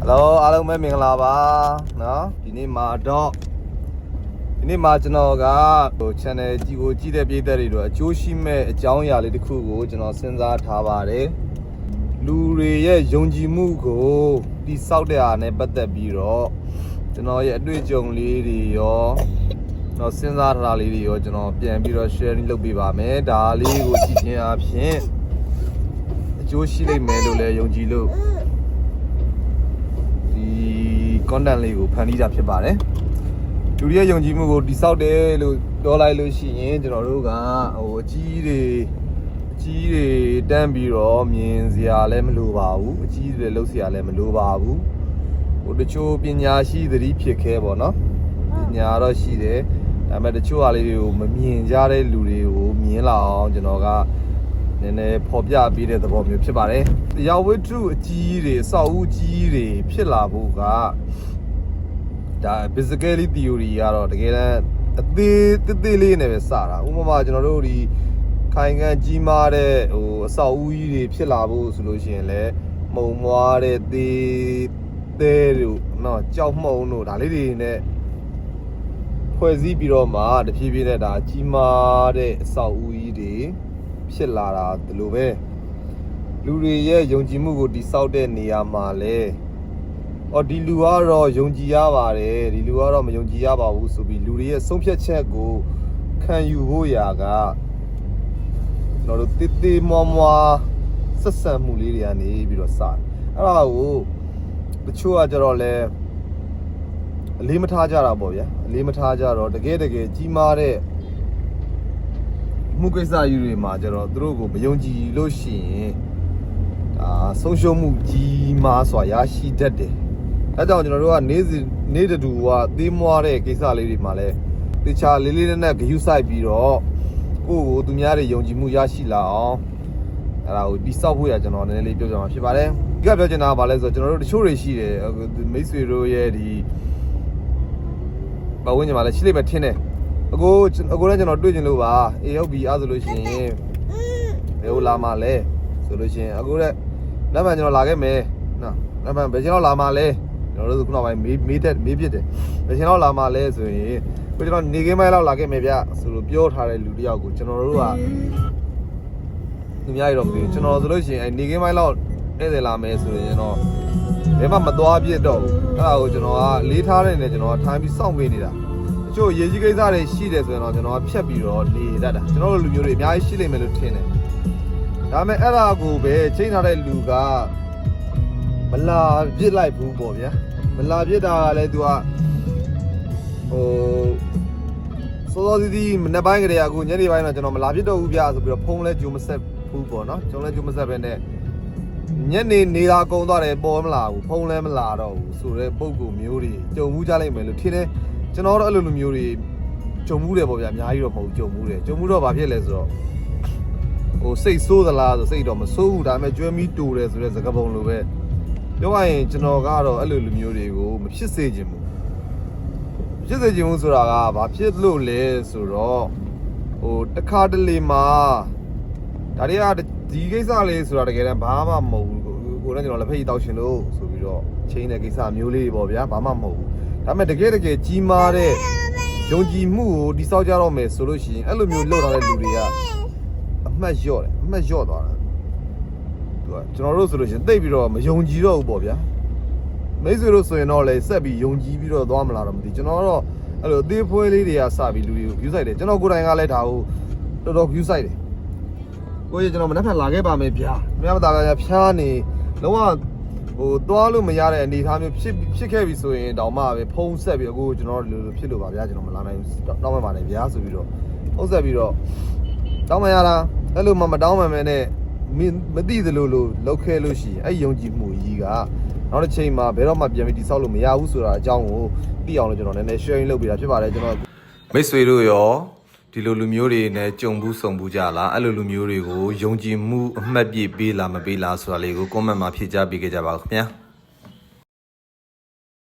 Hello အားလုံးပဲမင်္ဂလာပါနော်ဒီနေ့မှာကျွန်တော်ကchannel ကြီးကိုကြည့်တဲ့ပြည်သက်တွေတော့အကျိုးရှိမဲ့အကြောင်းအရာလေးတစ်ခုကိုကျွန်တော်စဉ်းစားထားပါတယ်လူတွေရဲ့ယုံကြည်မှုကိုတိဆောက်တဲ့အားနဲ့ပတ်သက်ပြီးတော့ကျွန်တော်ရဲ့အတွေ့အကြုံလေးတွေရောတော့စဉ်းစားထားတာလေးတွေရောကျွန်တော်ပြန်ပြီးတော့ sharing လုပ်ပေးပါမယ်ဒါလေးကိုကြည့်ခြင်းအပြင်အကျိုးရှိလိမ့်မယ်လို့လည်းယုံကြည်လို့content လေးကိုဖန်တီးတာဖြစ်ပါတယ်လူတွေရဲ့ယုံကြည်မှုကိုတိဆောက်တယ်လို့ပြောလိုက်လို့ရှိရင်ကျွန်တော်တို့ကအကြီးတွေတန်းပြီးတော့မြင်စရာလည်းမလိုပါဘူးအကြီးတွေလှုပ်စရာလည်းမလိုပါဘူးတချို့ပညာရှိသတိဖြစ်ခဲပေါ့နော်ပညာတော့ရှိတယ်ဒါပေမဲ့တချို့ဟာလေးတွေကိုမမြင်ကြတဲ့လူတွေကိုမြင်လာအောင်ကျွန်တော်ကနည်းနည်းဖော်ပြပေးတဲ့သဘောမျိုးဖြစ်ပါတယ်တရားဝတ္ထုအကြီးတွေအဆောက်အဦကြီးတွေဖြစ်လာဖို့ကဒါ physically theory ကတော့တကယ်တမ်းအသေးလေးနဲ့ပဲစတာဥပမာကျွန်တော်တို့ဒီခိုင်ခံကြီးမားတဲ့အဆောက်အဦကြီးတွေဖြစ်လာဖို့ဆိုလို့ရှိရင်လည်းမှုံမွားတဲ့သေးတို့နော်ကြောက်မှုံတို့ဒါလေးတွေနဲ့ဖွဲ့စည်းပြီးတော့မှတဖြည်းဖြည်းနဲ့ဒါကြီးမားတဲ့အဆောက်အဦကြီးတွေဖြစ်လာတာဒီလိုပဲလူတွေရဲ့ယုံကြည်မှုကိုတိဆောက်တဲ့နေရာမှာလဲဒီလူကတော့ယုံကြည်ရပါတယ်ဒီလူကတော့မယုံကြည်ရပါဘူးဆိုပြီးလူတွေရဲ့ဆုံးဖြတ်ချက်ကိုခံယူဖို့ရာကကျွန်တော်တို့တေးမွားဆက်ဆံမှုလေးတွေကနေပြီးတော့စတယ်အဲ့ဒါကိုတချို့ကကြတော့လဲအလေးမထားကြတာပေါ့ဗျာအလေးမထားကြတော့တကယ်ကြီးမားတဲ့မှုကိစ္စယူတွေမှာကျတော့သူတို့ကိုမယုံကြည်လို့ရှိရင်ဒါဆုံးရှုံးမှုကြီးမားစွာရရှိတတ်တယ်အဲကြောင့်ကျွန်တော်တို့ကနေ့တူကသေးမွားတဲ့ကိစ္စလေးတွေမှာလဲတခြားလေးနဲ့ဂယုစိုက်ပြီးတော့ကိုယ့်ကိုသူများတွေယုံကြည်မှုရရှိလာအောင်အဲဒါကိုတိဆောက်ဖို့ရကျွန်တော်နည်းနည်းလေးပြောပြမှာဖြစ်ပါတယ်ဒီကပြောချင်တာကဘာလဲဆိုတော့ကျွန်တော်တို့တချို့တွေရှိတယ်မိတ်ဆွေတို့ရဲ့ဒီဘဝဝင်ကြမှာလဲရှိလိမ့်မယ်ထင်တယ်အကိုလည်းကျွန်တော်တွေ့ကျင်လို့ပါအေးဟုတ်ပြီအဲ့ဆိုလို့ရှိရင်ဘယ်လိုလာမှလဲဆိုလို့ရှိရင်အကိုလည်းနောက်မှကျွန်တော်လာခဲ့မယ်နော်နောက်မှဘယ်ကျွန်တော်လာမှလဲကျွန်တော်တို့ခုနောက်ပိုင်းမေးပြစ်တယ်ဘယ်ကျွန်တော်လာမှလဲဆိုရင်ကိုကျွန်တော်နေခင်းပိုင်းလောက်လာခဲ့မယ်ဗျဆိုလို့ပြောထားတဲ့လူတယောက်ကိုကျွန်တော်တို့ကသူများရတော့မသိဘူးကျွန်တော်ဆိုလို့ရှိရင်နေခင်းပိုင်းလောက်ဧည့်သည်လာမယ်ဆိုရင်တော့ဘယ်မှမသွားပြစ်တော့ဘူးအဲ့ဒါကိုကျွန်တော်ကလေးထားတဲ့နေကျွန်တော်ကထိုင်ပြီးစောင့်ပေးနေတာတချို့ရေကြီးကိစ္စတွေရှိတယ်ဆိုရင်တော့ကျွန်တော်ကဖြတ်ပြီးတော့နေတတ်တာကျွန်တော်တို့လူမျိုးတွေအများကြီးရှိလိမ့်မယ်လို့ထင်တယ်ဒါပေမဲ့အဲ့ဒါကိုပဲချိန်ထားတဲ့လူကမလာပြစ်လိုက်ဘူးပေါ့ဗျာမလာပြစ်တာကလည်း तू ကစောစီမနေ့ပိုင်းကလေးကအခုညနေပိုင်းတော့ကျွန်တော်မလာပြစ်တော့ဘူးဗျာဆိုပြီးတော့ဖုန်းလဲကြိုမဆက်ဘူးပေါ့နော်ကျွန်တော်လဲကြိုမဆက်ပဲနဲ့ညနေနေတာကုန်သွားတယ်ပေါ်မလာဘူးဖုန်းလဲမလာတော့ဘူးဆိုတော့ပုံကူမျိုးတွေကြုံမှုကြလိုက်မယ်လို့ထင်တယ်ကျွန်တော်တို့အဲ့လိုလူမျိုးတွေကြုံမှုတယ်ပေါ့ဗျာအများကြီးတော့မဟုတ်ကြုံမှုတယ်ကြုံမှုတော့ဘာဖြစ်လဲဆိုတော့စိတ်ဆိုးသလားဆိုစိတ်တော့မဆိုးဘူးဒါပေမဲ့ကျွဲမီးတူတယ်ဆိုတဲ့စကားပုံလိုပဲပြောရရင်ကျွန်တော်ကတော့အဲ့လိုလူမျိုးတွေကိုမဖြစ်စေချင်ဘူးဖြစ်စေချင်ဘူးဆိုတာကဘာဖြစ်လို့လဲဆိုတော့တခါတလေမှာဒါတွေကဒီကိစ္စလေးဆိုတာတကယ်တမ်းဘာမှမဟုတ်ဘူးကိုလည်းကျွန်တော်လက်ဖက်ရည်တောက်ရှင်လို့ဆိုပြီးတော့ချင်းတဲ့ကိစ္စမျိုးလေးပေါ့ဗျာဘာမှမဟုတ်ဘူးဒါပေမဲ့တကယ်ကြီးမားတဲ့ယုံကြည်မှုကိုတိဆောက်ကြတော့မယ်ဆိုလို့ရှိရင်အဲ့လိုမျိုးလုပ်ထားတဲ့လူတွေကအမှတ်လျော့သွားတာသူကကျွန်တော်တို့ဆိုလို့ရှိရင်သိပြီးတော့မယုံကြည်တော့ဘူးပေါ့ဗျာမိတ်ဆွေတို့ဆိုရင်တော့လေဆက်ပြီးယုံကြည်ပြီးတော့သွားမလားတော့မသိကျွန်တော်တော့အဲ့လိုအသေးဖွဲလေးတွေကစပြီးလူတွေကို view ဆိုင်တယ်ကျွန်တော်ကိုယ်တိုင်ကလည်းဒါကိုတော်တော် view ဆိုင်တယ်ကိုကြီးကျွန်တော်မနေ့ကလာခဲ့ပါမယ်ဗျာမင်းမသားကဖျားနေလုံးဝသွားလို့မရတဲ့အနေအထားမျိုးဖြစ်ခဲ့ပြီဆိုရင်တောင်မှပဲဖုံးဆက်ပြီးအခုကျွန်တော်လိုဖြစ်လို့ပါဗျာကျွန်တော်မလာနိုင်ဘူးတောင်းမှပါနဲ့ဗျာဆိုပြီးတော့ဖုံးဆက်ပြီးတော့တောင်းမှရတာအဲ့လိုမှမတောင်းမှမယ်နဲ့မသိသလိုလောက်ခဲလို့ရှိရင်အဲ့ယုံကြည်မှုကြီးကနောက်တစ်ချိန်မှာဘယ်တော့မှပြန်ပြီးတိဆောက်လို့မရဘူးဆိုတာအကြောင်းကိုသိအောင်လို့ကျွန်တော်နည်းနည်း sharing လုပ်ပေးတာဖြစ်ပါတယ်ကျွန်တော်မိတ်ဆွေတို့ရောဒီလိုလူမျိုးတွေနဲ့ကြုံဘူးဆုံဘူးကြလားအဲ့လိုလူမျိုးတွေကိုယုံကြည်မှုအမှတ်ပြပေးလားမပေးလားဆိုတာလေးကို comment မှာဖြေကြားပေးခဲ့ကြပါဦးခင်ဗျာ